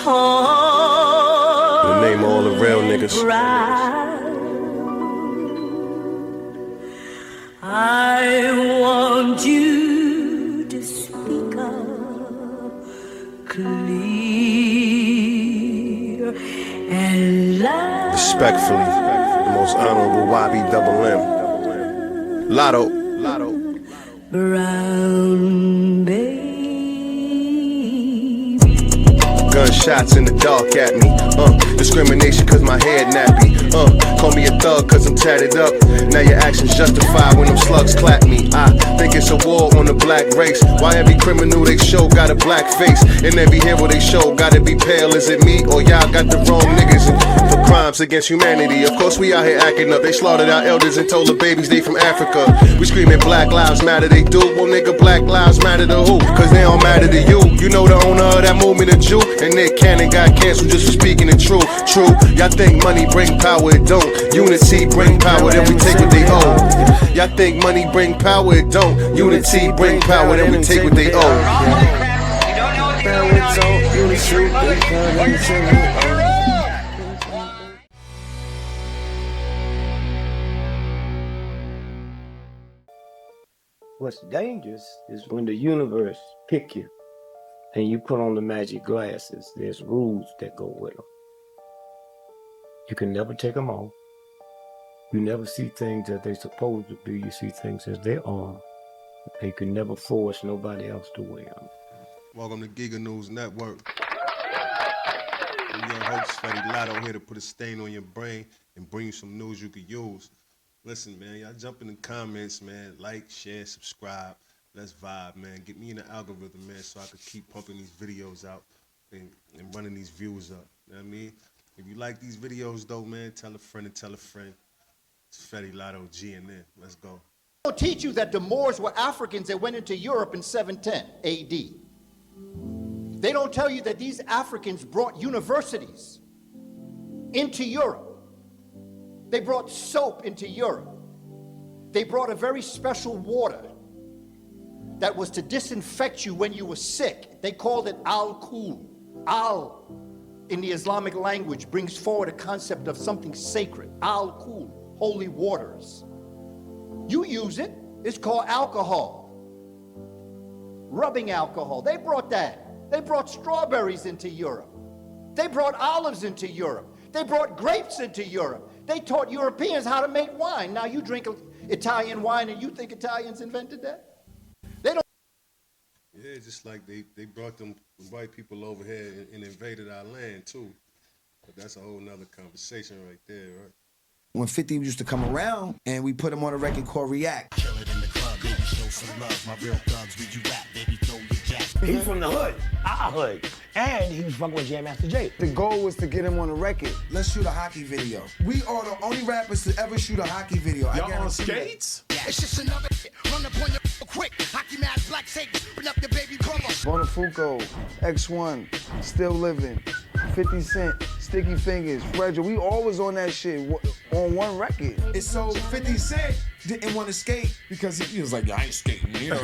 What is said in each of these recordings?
The name of all the real niggas. I want you to speak up clear and loud. Respectfully, the most honorable YB double M. Lotto. Brown baby. Gunshots in the dark at me. Discrimination cause my head nappy. Call me a thug cause I'm tatted up. Now your actions justify when them slugs clap me. I think it's a war on the black race. Why every criminal they show got a black face, and every hero they show gotta be pale? Is it me or y'all got the wrong niggas for crimes against humanity? Of course we out here acting up. They slaughtered our elders and told the babies they from Africa. We screaming Black Lives Matter, they do. Well nigga, Black Lives Matter to who? Cause they don't matter to you. You know the owner of that movement, a Jew, and Nick Cannon got canceled just for speaking the truth. True, y'all think money bring power, it don't. Unity bring power, then we take what they owe. Y'all think money bring power, it don't. Unity bring power, then we take what they owe. What's dangerous is when the universe pick you and you put on the magic glasses. There's rules that go with them. You can never take them off. You never see things as they're supposed to be. You see things as they are. And you can never force nobody else to wear them. Welcome to Giga News Network. I'm your host, Fetty Lotto, here to put a stain on your brain and bring you some news you could use. Listen, man, y'all jump in the comments, man. Like, share, subscribe. Let's vibe, man. Get me in the algorithm, man, so I could keep pumping these videos out and running these views up. You know what I mean? If you like these videos, though, man, tell a friend and tell a friend. It's Fetty Lotto, GNN. Let's go. They'll teach you that the Moors were Africans that went into Europe in 710 AD. They don't tell you that these Africans brought universities into Europe. They brought soap into Europe. They brought a very special water that was to disinfect you when you were sick. They called it al-Kul. Al, in the Islamic language, brings forward a concept of something sacred. Al-Kul, holy waters. You use it. It's called alcohol. Rubbing alcohol. They brought that. They brought strawberries into Europe. They brought olives into Europe. They brought grapes into Europe. They taught Europeans how to make wine. Now you drink Italian wine and you think Italians invented that? They don't. Yeah, just like they brought them white people over here and invaded our land too. But that's a whole nother conversation right there, right? When 50 used to come around and we put him on a record called React. Kill it in the club, baby, show some love. My real thugs, read you rap, baby, throw your jack. He's from the hood, our hood, and he was fucking with Jam Master Jay. The goal was to get him on a record. Let's shoot a hockey video. We are the only rappers to ever shoot a hockey video. Y'all on skates? Yeah. It's just another run up on your quick. Hockey mask, black tape, open up your baby brother. Bonafuco, X1, Still Living, 50 Cent, Sticky Fingers, Fragile. We always on that shit on one record. It's so 50 Cent didn't want to skate because he was like, I ain't skating, you know.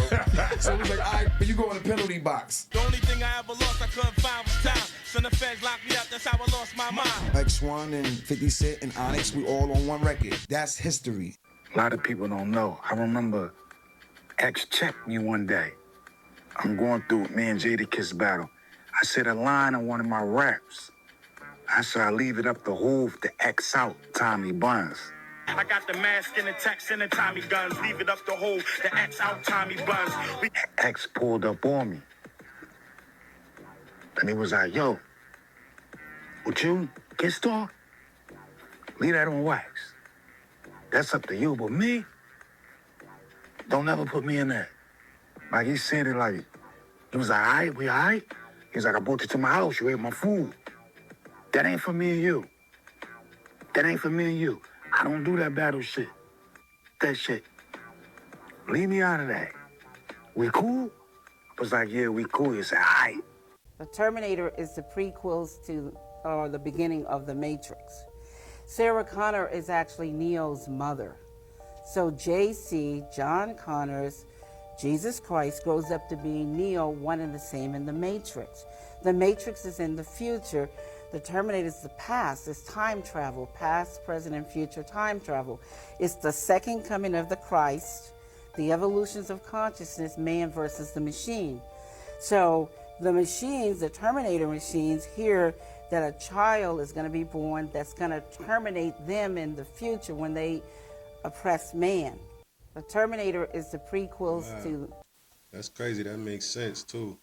So he was like, all right, but you go in the penalty box. The only thing I ever lost I couldn't find was time. So the feds locked me up, that's how I lost my mind. X1 and 50 Cent and Onyx, we all on one record. That's history. A lot of people don't know. I remember X checked me one day. I'm going through me and Jadakiss battle. I said a line on one of my raps. I said I leave it up the hoof to X out Tommy Buns. I got the mask and the text and the Tommy guns. Leave it up the hole, the X out Tommy Buns. X pulled up on me. And he was like, yo, would you get star? Leave that on wax. That's up to you, but me, don't ever put me in that. Like he said it like, he was like, all right, we all right? He's like, I brought you to my house, you ate my food. That ain't for me and you. That ain't for me and you. I don't do that battle shit. That shit. Leave me out of that. We cool? I was like, yeah, we cool. He said, all right. The Terminator is the prequels to, or the beginning of The Matrix. Sarah Connor is actually Neo's mother. So JC, John Connors, Jesus Christ grows up to be Neo, one and the same in the Matrix. The Matrix is in the future. The Terminator is the past. It's time travel, past, present, and future time travel. It's the second coming of the Christ, the evolutions of consciousness, man versus the machine. So the machines, the Terminator machines, hear that a child is going to be born that's going to terminate them in the future when they oppress man. The Terminator is the prequels to... That's crazy. That makes sense, too.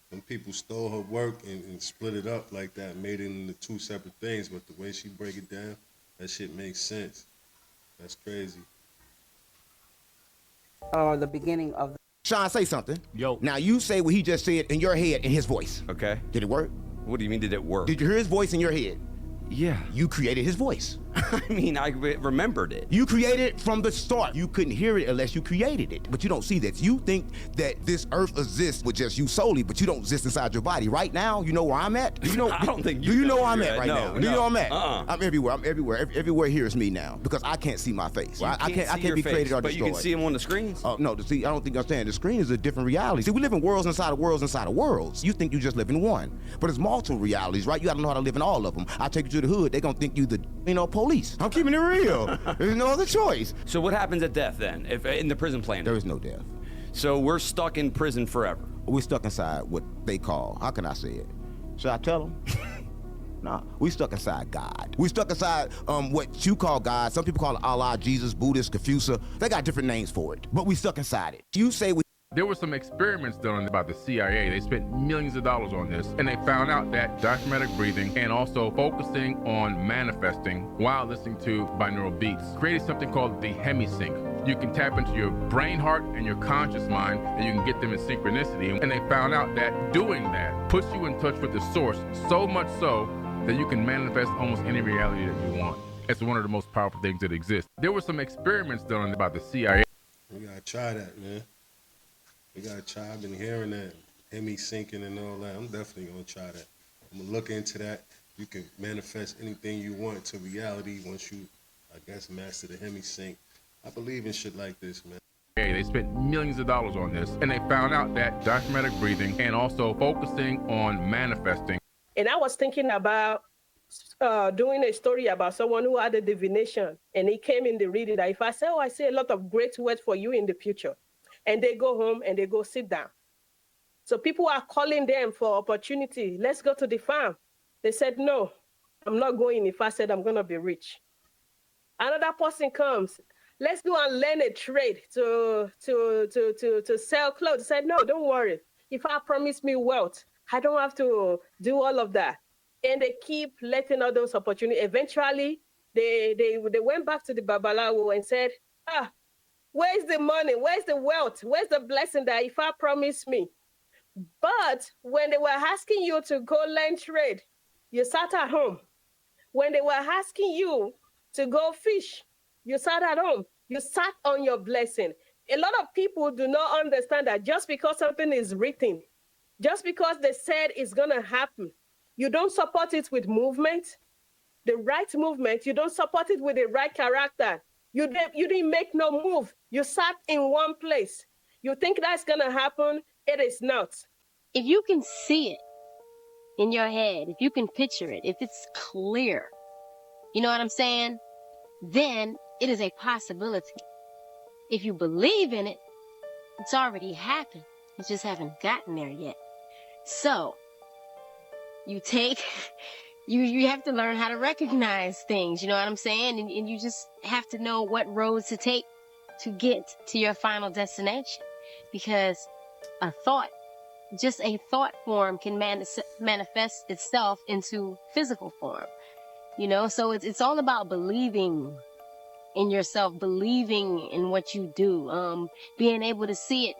When people stole her work and split it up like that, made it into two separate things, but the way she break it down, that shit makes sense. That's crazy. The beginning of... Sean, say something. Yo. Now, you say what he just said in your head in his voice. Okay. Did it work? What do you mean, did it work? Did you hear his voice in your head? Yeah. You created his voice. I mean, I remembered it. You created it from the start. You couldn't hear it unless you created it. But you don't see that. You think that this earth exists with just you solely, but you don't exist inside your body. Right now, you know where I'm at? Do you know? I don't think you do you know know where I'm you're at at. right No, now? no. Do you know where I'm at? Uh-uh. I'm everywhere. I'm everywhere. Everywhere here is me now because I can't see my face. You I can't see your be face, created or but destroyed. you can see them on the screens. Oh no, see, I don't think you understand. The screen is a different reality. See, we live in worlds inside of worlds inside of worlds. You think you just live in one, but it's multiple realities, right? You got to know how to live in all of them. I take you to the hood, they're gonna think you the police. I'm keeping it real. There's no other choice. So what happens at death then, if in the prison planet? There is no death. So we're stuck in prison forever. We're stuck inside what they call, how can I say it? Should I tell them? Nah, we stuck inside God. We stuck inside what you call God. Some people call it Allah, Jesus, Buddhist, Confucius. They got different names for it, but we stuck inside it. You say we... There were some experiments done by the CIA. They spent millions of dollars on this, and they found out that diaphragmatic breathing and also focusing on manifesting while listening to binaural beats created something called the hemisync. You can tap into your brain, heart, and your conscious mind, and you can get them in synchronicity. And they found out that doing that puts you in touch with the source, so much so that you can manifest almost any reality that you want. It's one of the most powerful things that exist. There were some experiments done by the CIA. We gotta try that, man. We gotta try. I've been hearing that, Hemi syncing and all that. I'm definitely gonna try that. I'm gonna look into that. You can manifest anything you want to reality once you, I guess, master the Hemi sync. I believe in shit like this, man. They spent millions of dollars on this, and they found out that diaphragmatic breathing and also focusing on manifesting. And I was thinking about doing a story about someone who had a divination, and he came in the reading that if I say, I say a lot of great words for you in the future, and they go home and they go sit down. So people are calling them for opportunity. Let's go to the farm. They said, no, I'm not going if I said I'm going to be rich. Another person comes. Let's go and learn a trade to sell clothes. They said, no, don't worry. If I promise me wealth, I don't have to do all of that. And they keep letting all those opportunities. Eventually, they went back to the Babalawo and said, where's the money? Where's the wealth? Where's the blessing that if I promise me? But when they were asking you to go learn trade, you sat at home. When they were asking you to go fish, you sat at home. You sat on your blessing. A lot of people do not understand that just because something is written, just because they said it's going to happen, you don't support it with movement, the right movement. You don't support it with the right character. You didn't make no move. You sat in one place. You think that's going to happen. It is not. If you can see it in your head, if you can picture it, if it's clear, you know what I'm saying? Then it is a possibility. If you believe in it, it's already happened. You just haven't gotten there yet. So you have to learn how to recognize things, you know what I'm saying? And you just have to know what roads to take to get to your final destination. Because a thought, just a thought form can manifest itself into physical form, you know? So it's all about believing in yourself, believing in what you do, being able to see it,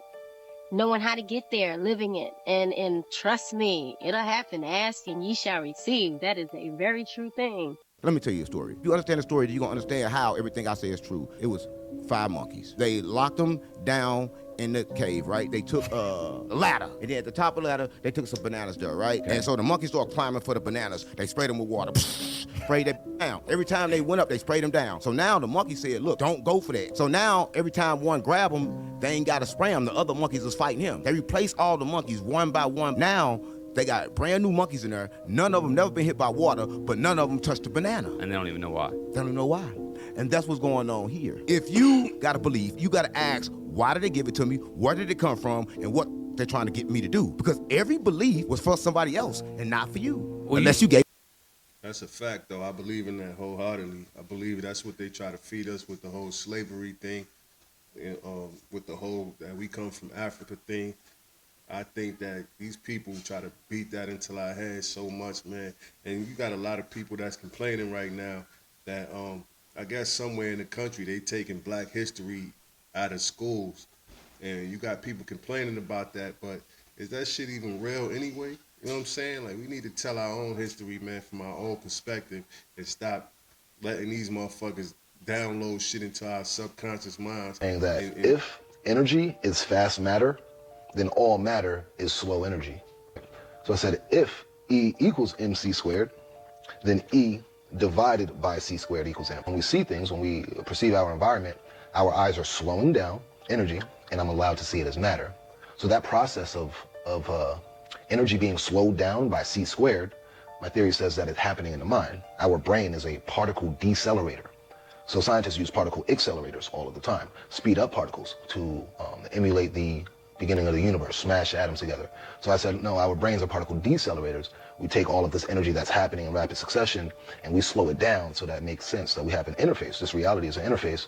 knowing how to get there, living it, and trust me, it'll happen. Ask and ye shall receive. That is a very true thing. Let me tell you a story. If you understand the story, you're going to understand how everything I say is true. It was 5 monkeys. They locked them down in the cave, right? They took a ladder, and then at the top of the ladder, they took some bananas there, right? Okay. And so the monkeys started climbing for the bananas. They sprayed them with water, sprayed them down. Every time they went up, they sprayed them down. So now the monkey said, look, don't go for that. So now every time one grab them, they ain't got to spray them. The other monkeys is fighting him. They replaced all the monkeys one by one. Now they got brand new monkeys in there. None of them never been hit by water, but none of them touched the banana. And they don't even know why. They don't even know why. And that's what's going on here. If you got a belief, you got to ask, why did they give it to me? Where did it come from? And what they're trying to get me to do? Because every belief was for somebody else and not for you. Well, unless you gave. That's a fact, though. I believe in that wholeheartedly. I believe that's what they try to feed us with the whole slavery thing, with the whole that we come from Africa thing. I think that these people try to beat that into our heads so much, man. And you got a lot of people that's complaining right now that I guess somewhere in the country they taking Black history out of schools, and you got people complaining about that. But is that shit even real anyway? You know what I'm saying? Like, we need to tell our own history, man, from our own perspective, and stop letting these motherfuckers download shit into our subconscious minds. Saying that if energy is fast matter, then all matter is slow energy. So I said, if E equals MC squared, then E divided by C squared equals M. When we see things, when we perceive our environment, our eyes are slowing down energy, and I'm allowed to see it as matter. So that process of energy being slowed down by C squared, my theory says that it's happening in the mind. Our brain is a particle decelerator. So scientists use particle accelerators all of the time, speed up particles to emulate the beginning of the universe, smash atoms together. So I said, no, our brains are particle decelerators. We take all of this energy that's happening in rapid succession and we slow it down so that it makes sense, that we have an interface. This reality is an interface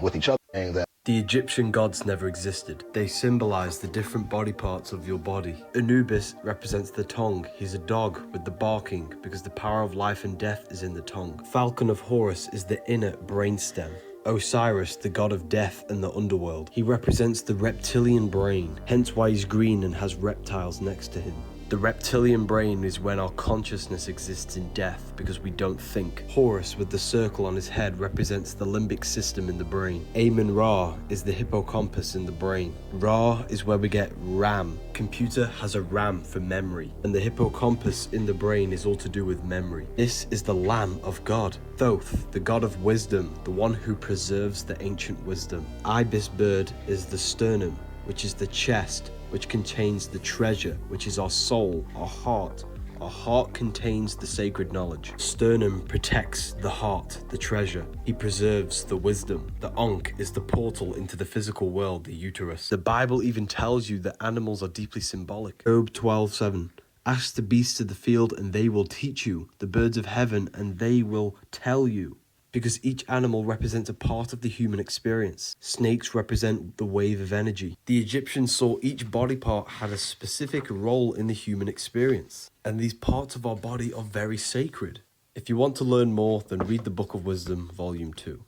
with each other. And that the Egyptian gods never existed. They symbolize the different body parts of your body. Anubis represents the tongue. He's a dog with the barking because the power of life and death is in the tongue. Falcon of Horus is the inner brainstem. Osiris, the god of death and the underworld. He represents the reptilian brain, hence why he's green and has reptiles next to him. The reptilian brain is when our consciousness exists in death because we don't think. Horus with the circle on his head represents the limbic system in the brain. Amun-Ra is the hippocampus in the brain. Ra is where we get RAM. Computer has a RAM for memory, and the hippocampus in the brain is all to do with memory. This is the Lamb of God. Thoth, the god of wisdom, the one who preserves the ancient wisdom. Ibis bird is the sternum, which is the chest, which contains the treasure, which is our soul, our heart. Our heart contains the sacred knowledge. Sternum protects the heart, the treasure. He preserves the wisdom. The Ankh is the portal into the physical world, the uterus. The Bible even tells you that animals are deeply symbolic. Job 12:7. Ask the beasts of the field and they will teach you, the birds of heaven and they will tell you. Because each animal represents a part of the human experience. Snakes represent the wave of energy. The Egyptians saw each body part had a specific role in the human experience. And these parts of our body are very sacred. If you want to learn more, then read the Book of Wisdom, Volume 2.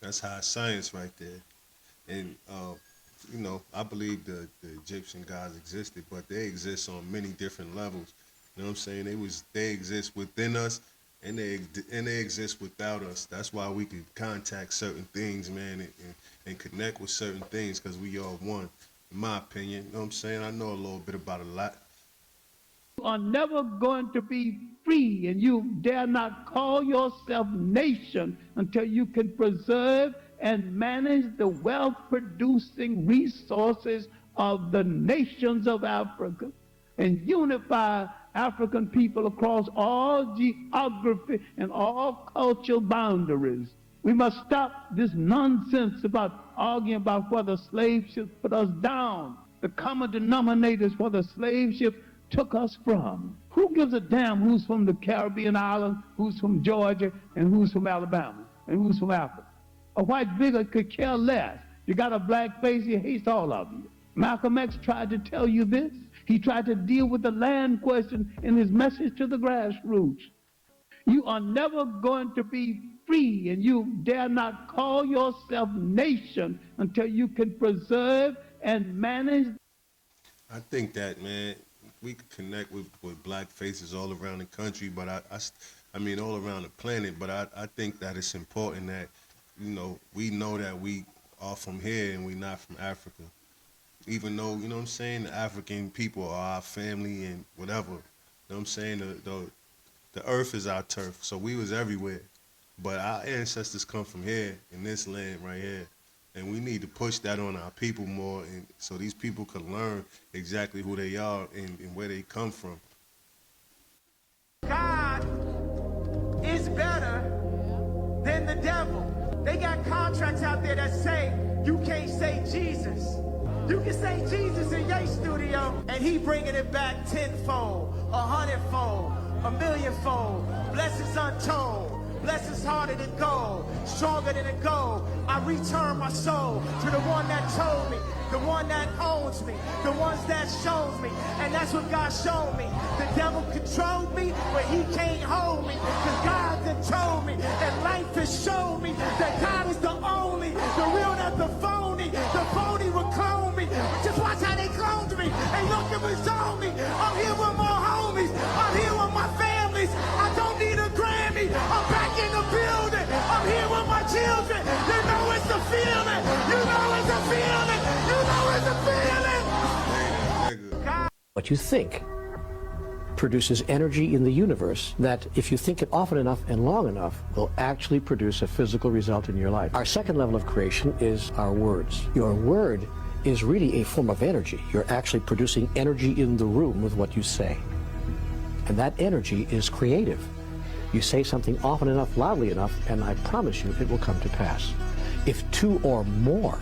That's high science right there. And, you know, I believe the Egyptian gods existed, but they exist on many different levels. You know what I'm saying? They exist within us, and they exist without us. That's why we can contact certain things, man, and connect with certain things, because we all one, in my opinion. You know what I'm saying? I know a little bit about a lot. You are never going to be free, and you dare not call yourself nation until you can preserve and manage the wealth-producing resources of the nations of Africa and unify African people across all geography and all cultural boundaries. We must stop this nonsense about arguing about whether slave ships put us down. The common denominators where the slave ship took us from. Who gives a damn who's from the Caribbean islands, who's from Georgia, and who's from Alabama, and who's from Africa? A white bigot could care less. You got a black face, he hates all of you. Malcolm X tried to tell you this. He tried to deal with the land question in his message to the grassroots. You are never going to be free, and you dare not call yourself nation until you can preserve and manage. I think that, man, we could connect with black faces all around the country, but I mean all around the planet, but I think that it's important that, you know that we are from here and we not from Africa. Even though, you know what I'm saying, the African people are our family and whatever. You know what I'm saying? The earth is our turf, so we was everywhere. But our ancestors come from here, in this land right here. And we need to push that on our people more, and so these people can learn exactly who they are and where they come from. God is better than the devil. They got contracts out there that say you can't say Jesus. You can say Jesus in your studio, and he bringing it back tenfold, 100-fold, 1,000,000-fold. Blessings untold. Blessings harder than gold, stronger than a gold. I return my soul to the one that told me, the one that owns me, the ones that shows me. And that's what God showed me. The devil controlled me, but he can't hold me. Because God done told me, and life has shown me that God is the only, the real, not the phony. The phony will clone me. Just watch how they cloned me. And look at what's on me. I'm here with my homies. I'm here with my families. I don't need a Grammy. I'm back in the building. I'm here with my children. You know it's a feeling. You know it's a feeling. You know it's a feeling. What you think produces energy in the universe that, if you think it often enough and long enough, will actually produce a physical result in your life. Our second level of creation is our words. Your word is really a form of energy. You're actually producing energy in the room with what you say. And that energy is creative. You say something often enough, loudly enough, and I promise you it will come to pass. If two or more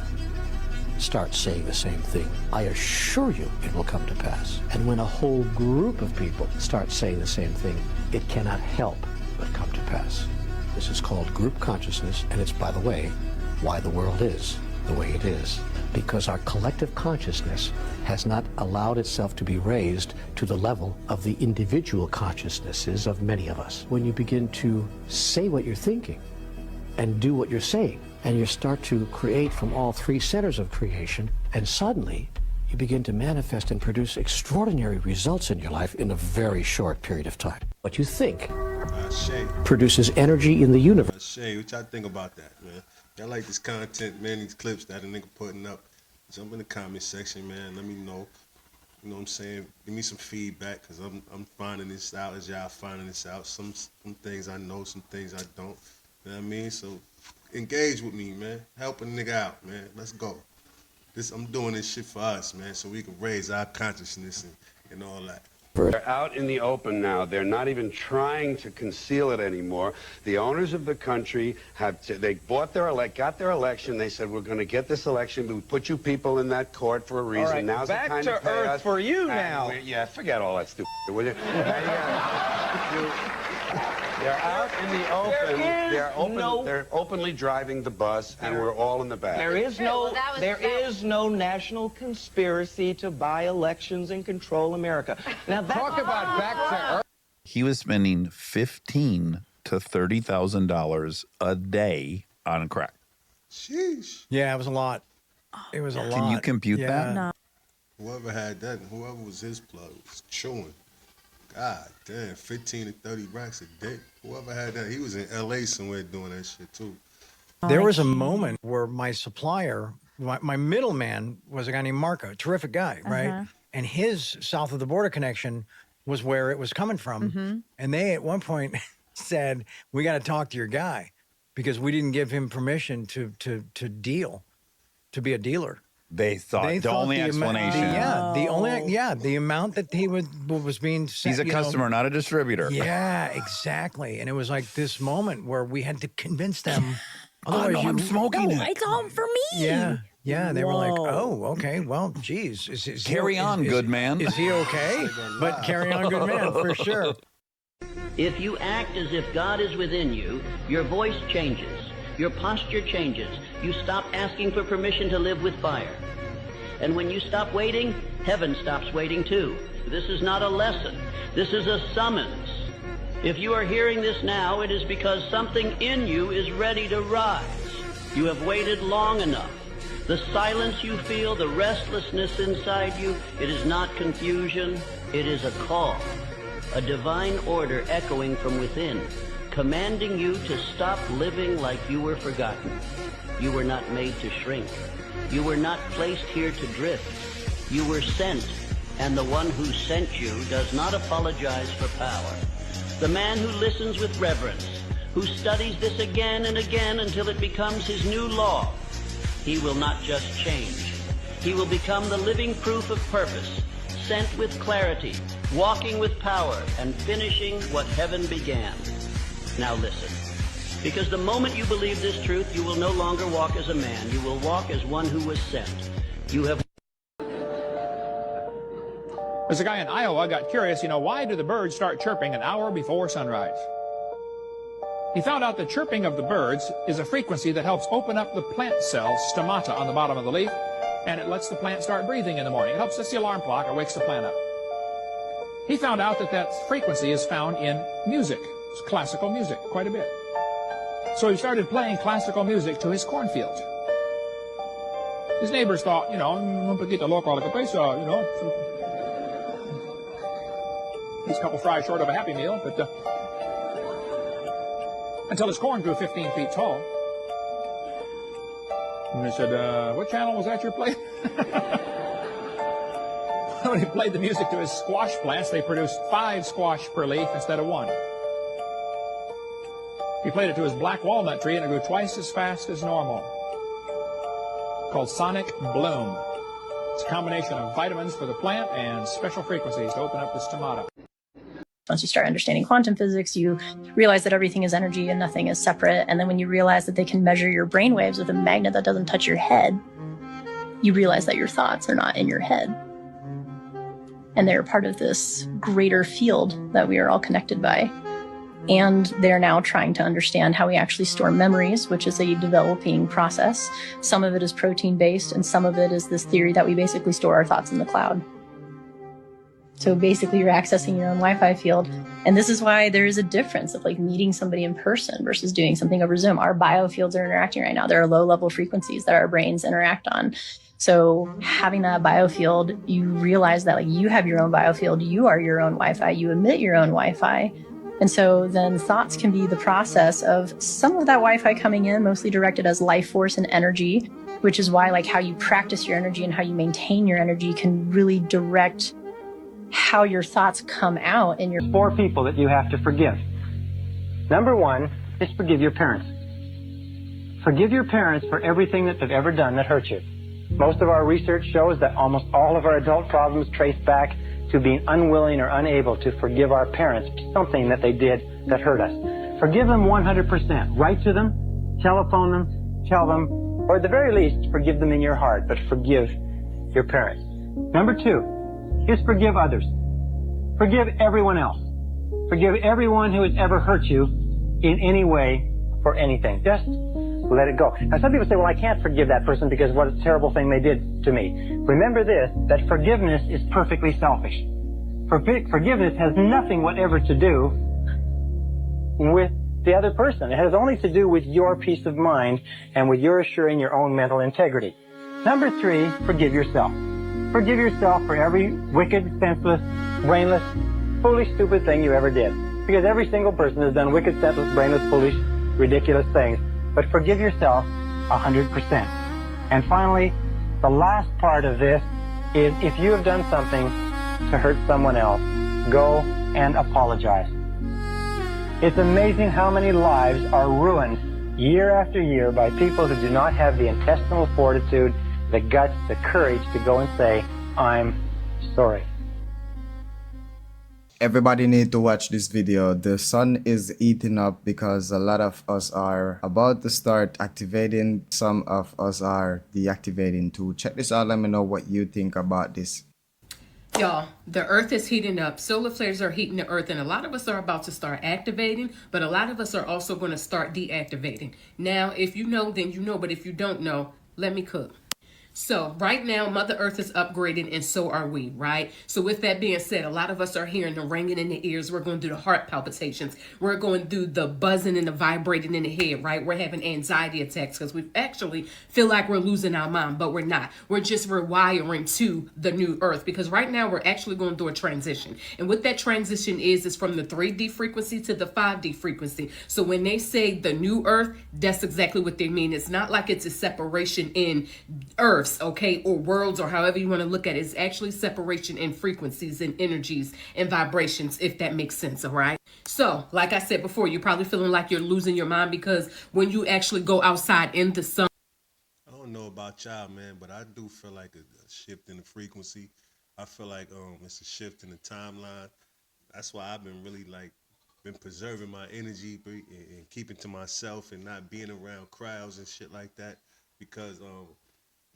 start saying the same thing, I assure you it will come to pass. And when a whole group of people start saying the same thing, it cannot help but come to pass. This is called group consciousness, and it's, by the way, why the world is the way it is. Because our collective consciousness has not allowed itself to be raised to the level of the individual consciousnesses of many of us. When you begin to say what you're thinking and do what you're saying, and you start to create from all three centers of creation, and suddenly you begin to manifest and produce extraordinary results in your life in a very short period of time. What you think produces energy in the universe. Shay, what y'all think about that, man? Y'all like this content, man, these clips that a nigga putting up. Jump in the comment section, man. Let me know. You know what I'm saying? Give me some feedback, because I'm finding this out as y'all finding this out. Some things I know, some things I don't. You know what I mean? So engage with me, man. Help a nigga out, man. Let's go. I'm doing this shit for us, man, so we can raise our consciousness and all that. They're out in the open now. They're not even trying to conceal it anymore. The owners of the country they got their election. They said, we're going to get this election. We put you people in that court for a reason. All right, Now's back the time to pay earth us. for you now. Yeah, forget all that stupid, will you? They're out in the open. They're openly driving the bus, and we're all in the back. There is no national conspiracy to buy elections and control America. Now talk about back to earth. He was spending $15,000 to $30,000 a day on crack. Sheesh. Yeah, it was a lot. It was a lot. Can you compute that? No. Whoever had that, whoever was his plug, was chewing. God damn, 15 to 30 racks a day. Whoever had that, he was in LA somewhere doing that shit too. There was a moment where my supplier, my middleman, was a guy named Marco, a terrific guy, right? And his south of the border connection was where it was coming from. And they, at one point, said, we got to talk to your guy because we didn't give him permission to deal, to be a dealer. They thought the only explanation. The amount that he was being sent. He's a customer, not a distributor. Yeah, exactly. And it was like this moment where we had to convince them. I'm smoking it. It's home for me. Yeah. They were like, oh, okay. Well, geez. Is carry on, good man. Is he okay? But carry on, good man, for sure. If you act as if God is within you, your voice changes. Your posture changes. You stop asking for permission to live with fire. And when you stop waiting, heaven stops waiting too. This is not a lesson. This is a summons. If you are hearing this now, it is because something in you is ready to rise. You have waited long enough. The silence you feel, the restlessness inside you, it is not confusion. It is a call. A divine order echoing from within. commanding you to stop living like you were forgotten. You were not made to shrink. You were not placed here to drift. You were sent, and the one who sent you does not apologize for power. The man who listens with reverence, who studies this again and again until it becomes his new law, he will not just change. He will become the living proof of purpose, sent with clarity, walking with power, and finishing what heaven began. Now listen, because the moment you believe this truth, you will no longer walk as a man. You will walk as one who was sent. You have... There's a guy in Iowa got curious, why do the birds start chirping an hour before sunrise? He found out the chirping of the birds is a frequency that helps open up the plant cell stomata on the bottom of the leaf, and it lets the plant start breathing in the morning. It helps set the alarm clock or wakes the plant up. He found out that frequency is found in music, classical music, quite a bit. So he started playing classical music to his cornfield. His neighbors thought, un poquito loco a la cabeza, he's a couple fries short of a Happy Meal, but until his corn grew 15 feet tall. And they said, what channel was that you're playing? When he played the music to his squash plants, they produced 5 squash per leaf instead of 1. He played it to his black walnut tree, and it grew twice as fast as normal. Called Sonic Bloom. It's a combination of vitamins for the plant and special frequencies to open up the stomata. Once you start understanding quantum physics, you realize that everything is energy and nothing is separate. And then when you realize that they can measure your brainwaves with a magnet that doesn't touch your head, you realize that your thoughts are not in your head. And they're part of this greater field that we are all connected by. And they're now trying to understand how we actually store memories, which is a developing process. Some of it is protein-based, and some of it is this theory that we basically store our thoughts in the cloud. So basically you're accessing your own Wi-Fi field. And this is why there is a difference of meeting somebody in person versus doing something over Zoom. Our biofields are interacting right now. There are low-level frequencies that our brains interact on. So having that biofield, you realize that you have your own biofield, you are your own Wi-Fi, you emit your own Wi-Fi. And so then thoughts can be the process of some of that Wi-Fi coming in, mostly directed as life force and energy, which is why how you practice your energy and how you maintain your energy can really direct how your thoughts come out in your... 4 people that you have to forgive. Number 1 is forgive your parents. Forgive your parents for everything that they've ever done that hurt you. Most of our research shows that almost all of our adult problems trace back to being unwilling or unable to forgive our parents for something that they did that hurt us. Forgive them 100%. Write to them, telephone them, tell them, or at the very least, forgive them in your heart, but forgive your parents. Number 2 is forgive others. Forgive everyone else. Forgive everyone who has ever hurt you in any way for anything. Just let it go. Now some people say, well, I can't forgive that person because what a terrible thing they did to me. Remember this, that forgiveness is perfectly selfish. Forgiveness has nothing whatever to do with the other person. It has only to do with your peace of mind and with your assuring your own mental integrity. Number 3, forgive yourself. Forgive yourself for every wicked, senseless, brainless, foolish, stupid thing you ever did. Because every single person has done wicked, senseless, brainless, foolish, ridiculous things. But forgive yourself 100%. And finally, the last part of this is if you have done something to hurt someone else, go and apologize. It's amazing how many lives are ruined year after year by people who do not have the intestinal fortitude, the guts, the courage to go and say, I'm sorry. Everybody need to watch this video. The sun is eating up because a lot of us are about to start activating. Some of us are deactivating too. Check this out. Let me know what you think about this. Y'all, the earth is heating up. Solar flares are heating the earth, and a lot of us are about to start activating, but a lot of us are also going to start deactivating. Now, if you know, then you know, but if you don't know, let me cook. So right now, Mother Earth is upgrading and so are we, right? So with that being said, a lot of us are hearing the ringing in the ears. We're going through the heart palpitations. We're going through the buzzing and the vibrating in the head, right? We're having anxiety attacks because we actually feel like we're losing our mind, but we're not. We're just rewiring to the new Earth because right now we're actually going through a transition. And what that transition is from the 3D frequency to the 5D frequency. So when they say the new Earth, that's exactly what they mean. It's not like it's a separation in Earth, okay, or worlds, or however you want to look at it. It's actually separation in frequencies and energies and vibrations, if that makes sense. All right. So like I said before, you're probably feeling like you're losing your mind because when you actually go outside in the sun. I don't know about y'all, man, but I do feel like a shift in the frequency. I feel like it's a shift in the timeline. That's why I've been really been preserving my energy and keeping to myself and not being around crowds and shit like that because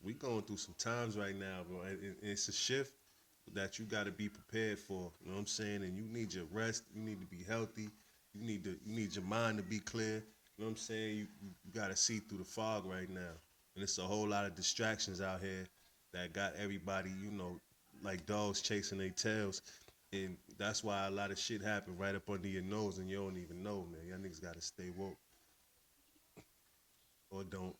we going through some times right now, bro. And it's a shift that you got to be prepared for. You know what I'm saying? And you need your rest. You need to be healthy. You need your mind to be clear. You know what I'm saying? You got to see through the fog right now. And it's a whole lot of distractions out here that got everybody, like dogs chasing their tails. And that's why a lot of shit happen right up under your nose and you don't even know, man. Y'all niggas got to stay woke. Or don't.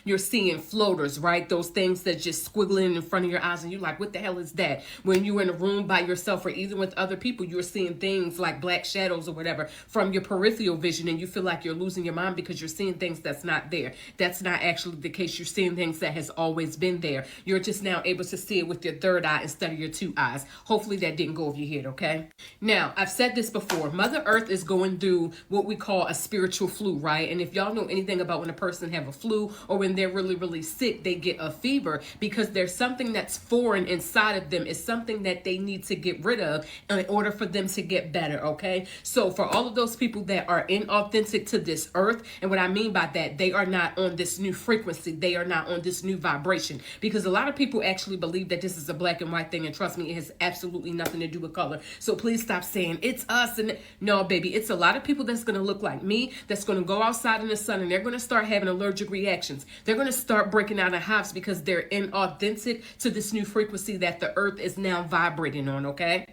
You're seeing floaters, right? Those things that just squiggling in front of your eyes and you're like, what the hell is that? When you're in a room by yourself or even with other people, you're seeing things like black shadows or whatever from your peripheral vision and you feel like you're losing your mind because you're seeing things that's not there. That's not actually the case. You're seeing things that has always been there. You're just now able to see it with your third eye instead of your two eyes. Hopefully that didn't go over your head, okay? Now, I've said this before. Mother Earth is going through what we call a spiritual flu, right? And if y'all know anything about when a person have a flu or when they're really, really sick, they get a fever because there's something that's foreign inside of them. It's something that they need to get rid of in order for them to get better, okay? So for all of those people that are inauthentic to this earth, and what I mean by that, they are not on this new frequency. They are not on this new vibration because a lot of people actually believe that this is a black and white thing. And trust me, it has absolutely nothing to do with color. So please stop saying it's us. And no, baby, it's a lot of people that's going to look like me, that's going to go outside in the sun and they're going to start having allergic reactions. They're going to start breaking out in hives because they're inauthentic to this new frequency that the earth is now vibrating on, okay?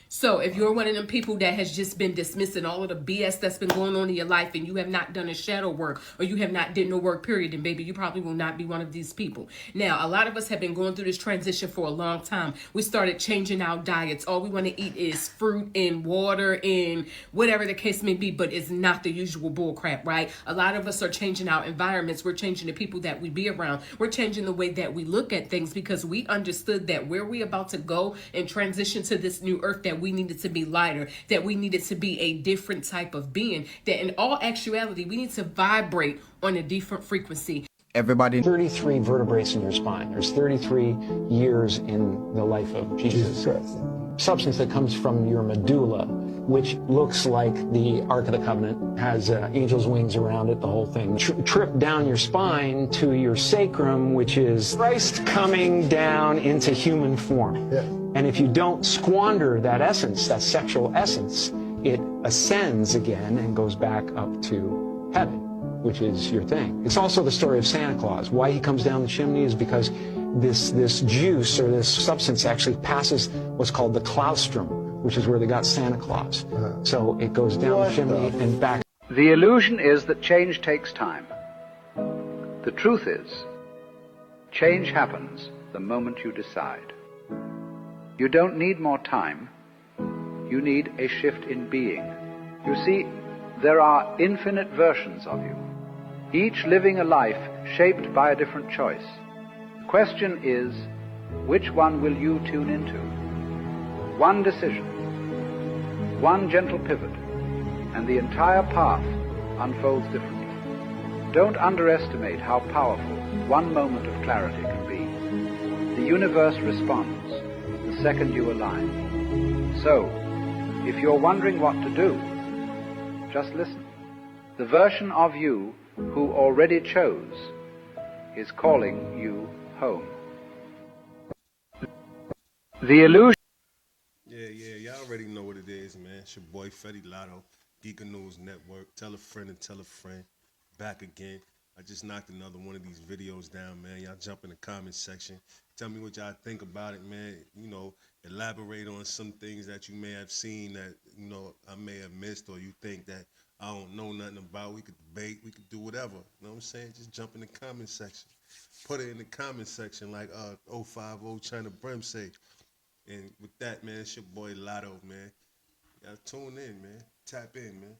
So if you're one of them people that has just been dismissing all of the BS that's been going on in your life and you have not done a shadow work or you have not did no work period, then baby, you probably will not be one of these people. Now, a lot of us have been going through this transition for a long time. We started changing our diets. All we want to eat is fruit and water and whatever the case may be, but it's not the usual bull crap, right? A lot of us are changing our environments. We're changing the people that we be around. We're changing the way that we look at things because we understood that where we about to go and transition to this new earth, that we needed to be lighter, that we needed to be a different type of being, that in all actuality, we need to vibrate on a different frequency. Everybody. 33 vertebrae in your spine. There's 33 years in the life of Jesus. Substance that comes from your medulla, which looks like the Ark of the Covenant, has angel's wings around it, the whole thing. Trip down your spine to your sacrum, which is Christ coming down into human form. Yeah. And if you don't squander that essence, that sexual essence, it ascends again and goes back up to heaven, which is your thing. It's also the story of Santa Claus. Why he comes down the chimney is because this juice or this substance actually passes what's called the claustrum, which is where they got Santa Claus. So it goes down the chimney and back. The illusion is that change takes time. The truth is, change happens the moment you decide. You don't need more time. You need a shift in being. You see, there are infinite versions of you, each living a life shaped by a different choice. The question is, which one will you tune into? One decision, one gentle pivot, and the entire path unfolds differently. Don't underestimate how powerful one moment of clarity can be. The universe responds the second you align. So, if you're wondering what to do, just listen. The version of you who already chose is calling you home. The illusion. Yeah, y'all already know what it is, man. It's your boy Fetty Lotto, Geeka News Network. Tell a friend and tell a friend. Back again. I just knocked another one of these videos down, man. Y'all jump in the comment section. Tell me what y'all think about it, man. You know, elaborate on some things that you may have seen that, you know, I may have missed, or you think that I don't know nothing about. We could debate, we could do whatever. You know what I'm saying? Just jump in the comment section. Put it in the comment section like 050 China Brim say. And with that, man, it's your boy Lotto, man. Y'all tune in, man. Tap in, man.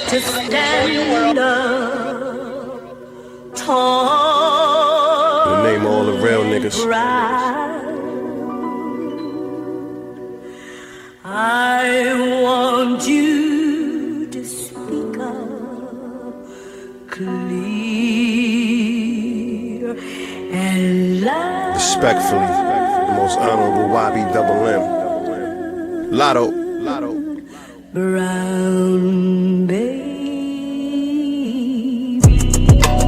To stand up tall, The name of all the real niggas. I want you to speak up clear and loud. Respectfully, the most honorable YB Double M. Lotto. Brown baby.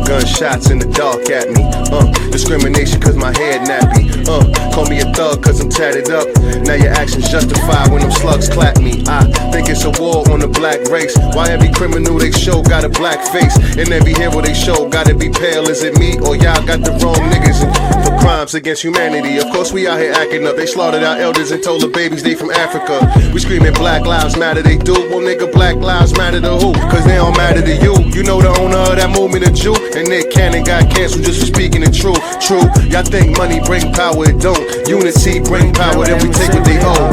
Gunshots in the dark at me. Discrimination cause my head nappy. Call me a thug cause I'm tatted up. Now your actions justify when them slugs clap me. I think it's a war on the black race. Why every criminal they show got a black face, and every hero they show gotta be pale? Is it me or y'all got the wrong niggas for crimes against humanity? Of course we out here acting up. They slaughtered our elders and told the babies they from Africa. We screaming Black Lives Matter, they do. Well nigga, Black Lives Matter to who? Cause they don't matter to you. You know the owner of that movement, a Jew, and Nick Cannon got canceled just for speaking the truth. True, y'all think money bring power, it don't. Unity bring power, then we take what they owe.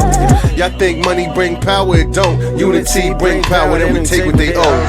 Y'all think money bring power, it don't. Unity bring power, then we take what they owe.